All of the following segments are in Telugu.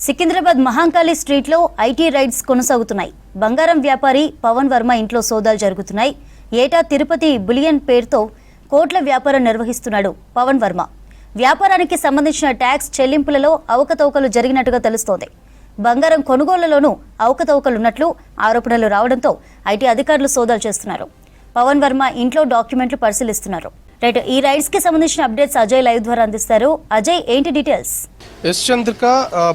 సికింద్రాబాద్ మహాంకాళి స్ట్రీట్లో ఐటీ రైడ్స్ కొనసాగుతున్నాయి. బంగారం వ్యాపారి పవన్ వర్మ ఇంట్లో సోదాలు జరుగుతున్నాయి. ఏటా తిరుపతి బులియన్ పేరుతో కోట్ల వ్యాపారం నిర్వహిస్తున్నాడు పవన్ వర్మ. వ్యాపారానికి సంబంధించిన ట్యాక్స్ చెల్లింపులలో అవకతవకలు జరిగినట్టుగా తెలుస్తోంది. బంగారం కొనుగోళ్లలోనూ అవకతవకలున్నట్లు ఆరోపణలు రావడంతో ఐటీ అధికారులు సోదాలు చేస్తున్నారు. పవన్ వర్మ ఇంట్లో డాక్యుమెంట్లు పరిశీలిస్తున్నారు. రైట్, ఈ రైడ్స్ కి సంబంధించిన అప్డేట్స్ అజయ్ లైవ్ ద్వారా అందిస్తారు. అజయ్, ఏంటి డీటెయిల్స్? ఎస్ చంద్రిక,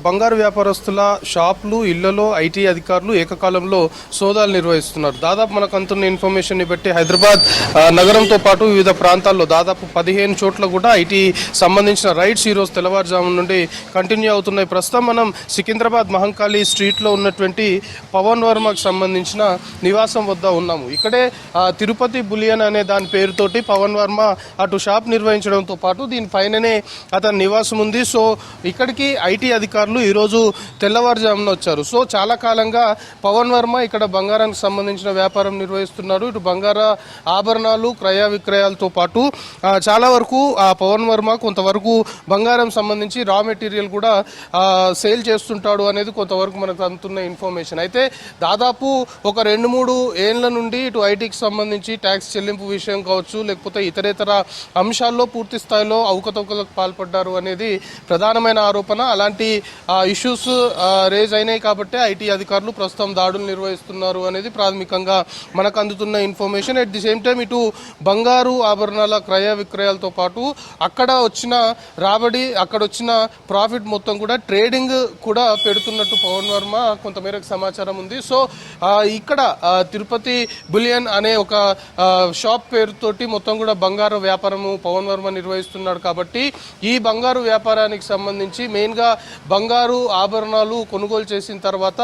బంగారు వ్యాపారస్తుల షాపులు, ఇళ్లలో ఐటీ అధికారులు ఏకకాలంలో సోదాలు నిర్వహిస్తున్నారు. దాదాపు మనకు అందుతున్న ఇన్ఫర్మేషన్ బట్టి హైదరాబాద్ నగరంతో పాటు వివిధ ప్రాంతాల్లో దాదాపు 15 చోట్ల కూడా ఐటీ సంబంధించిన రైడ్స్ ఈరోజు తెల్లవారుజాము నుండి కంటిన్యూ అవుతున్నాయి. ప్రస్తుతం మనం సికింద్రాబాద్ మహంకాళి స్ట్రీట్లో ఉన్నటువంటి పవన్ వర్మకు సంబంధించిన నివాసం వద్ద ఉన్నాము. ఇక్కడే తిరుపతి బులియన్ అనే దాని పేరుతోటి పవన్ వర్మ అటు షాప్ నిర్వహించడంతో పాటు దీనిపైననే అతని నివాసం ఉంది. సో ఇక్కడికి ఐటీ అధికారులు ఈరోజు తెల్లవారుజామున వచ్చారు. సో చాలా కాలంగా పవన్ వర్మ ఇక్కడ బంగారానికి సంబంధించిన వ్యాపారం నిర్వహిస్తున్నారు. ఇటు బంగార ఆభరణాలు, క్రయ విక్రయాలతో పాటు చాలా వరకు పవన్ వర్మ కొంతవరకు బంగారం సంబంధించి రా మెటీరియల్ కూడా సేల్ చేస్తుంటాడు అనేది కొంతవరకు మనకు అందుతున్న ఇన్ఫర్మేషన్. అయితే దాదాపు ఒక 2-3 ఏళ్ల నుండి ఇటు ఐటీకి సంబంధించి ట్యాక్స్ చెల్లింపు విషయం కావచ్చు, లేకపోతే ఇతరేతర అంశాల్లో పూర్తి స్థాయిలో అవకతవకలకు పాల్పడ్డారు అనేది ప్రధానమైన ఆరోపణ. అలాంటి ఇష్యూస్ రేజ్ అయినాయి కాబట్టి ఐటీ అధికారులు ప్రస్తుతం దాడులు నిర్వహిస్తున్నారు అనేది ప్రాథమికంగా మనకు అందుతున్న information. At the same time ఇటు బంగారు ఆభరణాల క్రయ విక్రయాలతో పాటు అక్కడ వచ్చిన రాబడి, అక్కడ వచ్చిన ప్రాఫిట్ మొత్తం కూడా ట్రేడింగ్ కూడా పెడుతున్నట్టు పవన్ వర్మ కొంతమేరకు సమాచారం ఉంది. సో ఇక్కడ తిరుపతి బులియన్ అనే ఒక షాప్ పేరుతోటి మొత్తం కూడా బంగారు వ్యాపారము పవన్ వర్మ నిర్వహిస్తున్నాడు. కాబట్టి ఈ బంగారు వ్యాపారానికి సంబంధించి మెయిన్గా బంగారు ఆభరణాలు కొనుగోలు చేసిన తర్వాత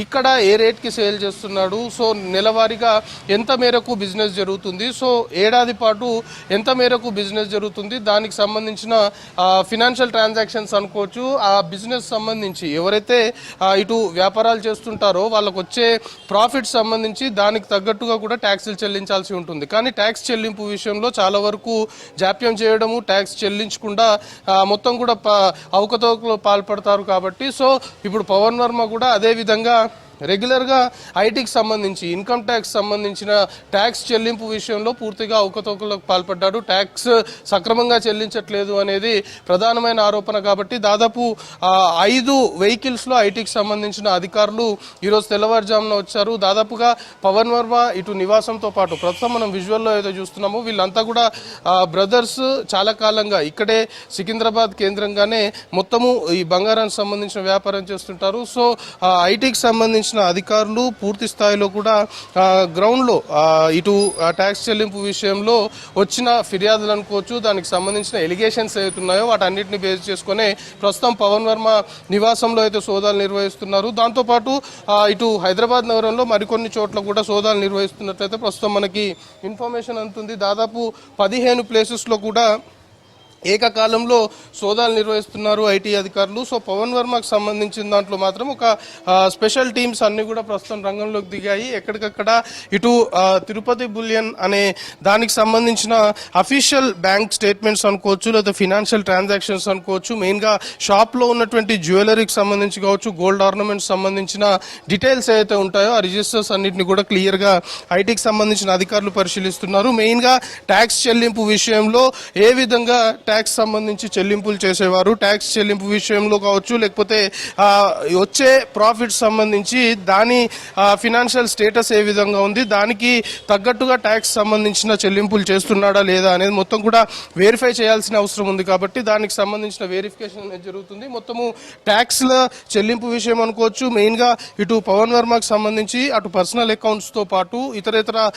ఇక్కడ ఏ రేట్కి సేల్ చేస్తున్నాడు, సో నెలవారీగా ఎంత మేరకు బిజినెస్ జరుగుతుంది, సో ఏడాది పాటు ఎంత మేరకు బిజినెస్ జరుగుతుంది, దానికి సంబంధించిన ఫినాన్షియల్ ట్రాన్సాక్షన్స్ అనుకోవచ్చు. ఆ బిజినెస్ సంబంధించి ఎవరైతే ఇటు వ్యాపారాలు చేస్తుంటారో వాళ్ళకు వచ్చే ప్రాఫిట్ సంబంధించి దానికి తగ్గట్టుగా కూడా ట్యాక్సులు చెల్లించాల్సి ఉంటుంది. కానీ ట్యాక్స్ చెల్లింపు విషయంలో చాలా వరకు జాప్యం చేయడము, ట్యాక్స్ చెల్లించకుండా మొత్తం కూడా అవకతవకలు పాల్పడతారు. కాబట్టి సో ఇప్పుడు పవన్ వర్మ కూడా అదే విధంగా రెగ్యులర్గా ఐటీకి సంబంధించి ఇన్కమ్ ట్యాక్స్ సంబంధించిన ట్యాక్స్ చెల్లింపు విషయంలో పూర్తిగా అవకతవకలకు పాల్పడ్డాడు. ట్యాక్స్ సక్రమంగా చెల్లించట్లేదు అనేది ప్రధానమైన ఆరోపణ. కాబట్టి దాదాపు 5 వెహికల్స్లో ఐటీకి సంబంధించిన అధికారులు ఈరోజు తెల్లవారుజామున వచ్చారు. దాదాపుగా పవన్ వర్మ ఇటు నివాసంతో పాటు ప్రస్తుతం మనం విజువల్లో ఏదో చూస్తున్నాము, వీళ్ళంతా కూడా బ్రదర్స్ చాలా కాలంగా ఇక్కడే సికింద్రాబాద్ కేంద్రంగానే మొత్తము ఈ బంగారానికి సంబంధించిన వ్యాపారం చేస్తుంటారు. సో ఐటీకి సంబంధించిన అధికారులు పూర్తి స్థాయిలో కూడా గ్రౌండ్లో ఇటు ట్యాక్స్ చెల్లింపు విషయంలో వచ్చిన ఫిర్యాదులు అనుకోవచ్చు, దానికి సంబంధించిన ఎలిగేషన్స్ ఏవైతున్నాయో వాటన్నిటిని బేస్ చేసుకుని ప్రస్తుతం పవన్ వర్మ నివాసంలో అయితే సోదాలు నిర్వహిస్తున్నారు. దాంతోపాటు ఇటు హైదరాబాద్ నగరంలో మరికొన్ని చోట్ల కూడా సోదాలు నిర్వహిస్తున్నట్లయితే ప్రస్తుతం మనకి ఇన్ఫర్మేషన్ అందుతుంది. దాదాపు 15 ప్లేసెస్లో కూడా ఏకకాలంలో సోదాలు నిర్వహిస్తున్నారు ఐటీ అధికారులు. సో పవన్ వర్మకు సంబంధించిన దాంట్లో మాత్రం ఒక స్పెషల్ టీమ్స్ అన్ని కూడా ప్రస్తుతం రంగంలోకి దిగాయి. ఎక్కడికక్కడ ఇటు తిరుపతి బులియన్ అనే దానికి సంబంధించిన అఫీషియల్ బ్యాంక్ స్టేట్మెంట్స్ అనుకోవచ్చు, లేదా ఫినాన్షియల్ ట్రాన్సాక్షన్స్ అనుకోవచ్చు, మెయిన్గా షాప్లో ఉన్నటువంటి జ్యువెలరీకి సంబంధించి కావచ్చు, గోల్డ్ ఆర్నమెంట్స్ సంబంధించిన డీటెయిల్స్ ఏవైతే ఉంటాయో ఆ రిజిస్టర్స్ అన్నింటినీ కూడా క్లియర్గా ఐటీకి సంబంధించిన అధికారులు పరిశీలిస్తున్నారు. మెయిన్గా ట్యాక్స్ చెల్లింపు విషయంలో ఏ విధంగా ట్యాక్స్ సంబంధించి చెల్లింపులు చేసేవారు, ట్యాక్స్ చెల్లింపు విషయంలో కావచ్చు, లేకపోతే వచ్చే ప్రాఫిట్ సంబంధించి దాని ఫినాన్షియల్ స్టేటస్ ఏ విధంగా ఉంది, దానికి తగ్గట్టుగా ట్యాక్స్ సంబంధించిన చెల్లింపులు చేస్తున్నాడా లేదా అనేది మొత్తం కూడా వెరిఫై చేయాల్సిన అవసరం ఉంది. కాబట్టి దానికి సంబంధించిన వెరిఫికేషన్ అనేది జరుగుతుంది. మొత్తము ట్యాక్స్ల చెల్లింపు విషయం అనుకోవచ్చు, మెయిన్గా ఇటు పవన్ వర్మకు సంబంధించి అటు పర్సనల్ అకౌంట్స్తో పాటు ఇతరేతర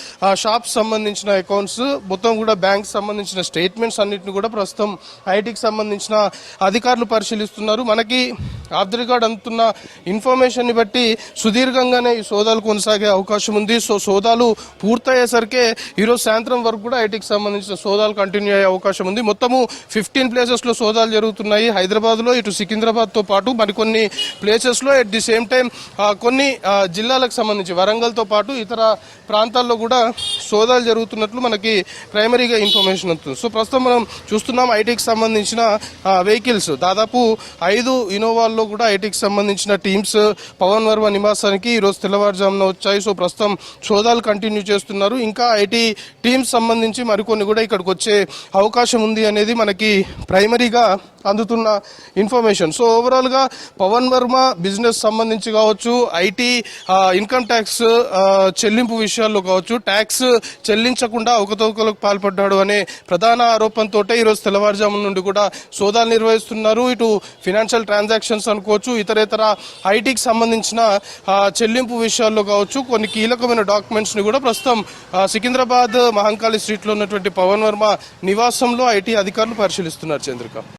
షాప్స్ సంబంధించిన అకౌంట్స్ మొత్తం కూడా బ్యాంక్ సంబంధించిన స్టేట్మెంట్స్ అన్నింటిని కూడా ప్రస్తుతం ఐటీకి సంబంధించిన అధికారులు పరిశీలిస్తున్నారు. మనకి ఆఫ్ ది రికార్డ్ అందుతున్న ఇన్ఫర్మేషన్ ని బట్టి సుదీర్ఘంగానే ఈ సోదాలు కొనసాగే అవకాశం ఉంది. సో సోదాలు పూర్తయ్యేసరికే ఈరోజు సాయంత్రం వరకు కూడా ఐటీకి సంబంధించిన సోదాలు కంటిన్యూ అయ్యే అవకాశం ఉంది. మొత్తము 15 ప్లేసెస్లో సోదాలు జరుగుతున్నాయి హైదరాబాద్లో, ఇటు సికింద్రాబాద్తో పాటు మరికొన్ని ప్లేసెస్లో. ఎట్ ది సేమ్ టైం కొన్ని జిల్లాలకు సంబంధించి వరంగల్తో పాటు ఇతర ప్రాంతాల్లో కూడా సోదాలు జరుగుతున్నట్లు మనకి ప్రైమరీగా ఇన్ఫర్మేషన్ వస్తుంది. సో ప్రస్తుతం మనం చూస్తున్నాం ఐటీకి సంబంధించిన వెహికల్స్ దాదాపు 5 ఇన్నోవాల్లో కూడా ఐటీకి సంబంధించిన టీమ్స్ పవన్ వర్మ నివాసానికి ఈరోజు తెల్లవారుజామున వచ్చాయి. సో ప్రస్తుతం సోదాలు కంటిన్యూ చేస్తున్నారు. ఇంకా ఐటీ టీమ్స్ సంబంధించి మరికొన్ని కూడా ఇక్కడికి వచ్చే అవకాశం ఉంది అనేది మనకి ప్రైమరీగా అందుతున్న ఇన్ఫర్మేషన్. సో ఓవరాల్గా పవన్ వర్మ బిజినెస్ సంబంధించి కావచ్చు, ఐటీ ఇన్కమ్ ట్యాక్స్ చెల్లింపు విషయాల్లో కావచ్చు, ట్యాక్స్ చెల్లించకుండా అవకతవకలకు పాల్పడ్డాడు అనే ప్రధాన ఆరోపణతో ఈరోజు తెల్లవారుజామున నుండి కూడా సోదాలు నిర్వహిస్తున్నారు. ఇటు ఫినాన్షియల్ ట్రాన్సాక్షన్స్ అనుకోవచ్చు, ఇతరేతర ఐటీకి సంబంధించిన చెల్లింపు విషయాల్లో కావచ్చు, కొన్ని కీలకమైన డాక్యుమెంట్స్ని కూడా ప్రస్తుతం సికింద్రాబాద్ మహంకాళి స్ట్రీట్లో ఉన్నటువంటి పవన్ వర్మ నివాసంలో ఐటీ అధికారులు పరిశీలిస్తున్నారు. చంద్రిక.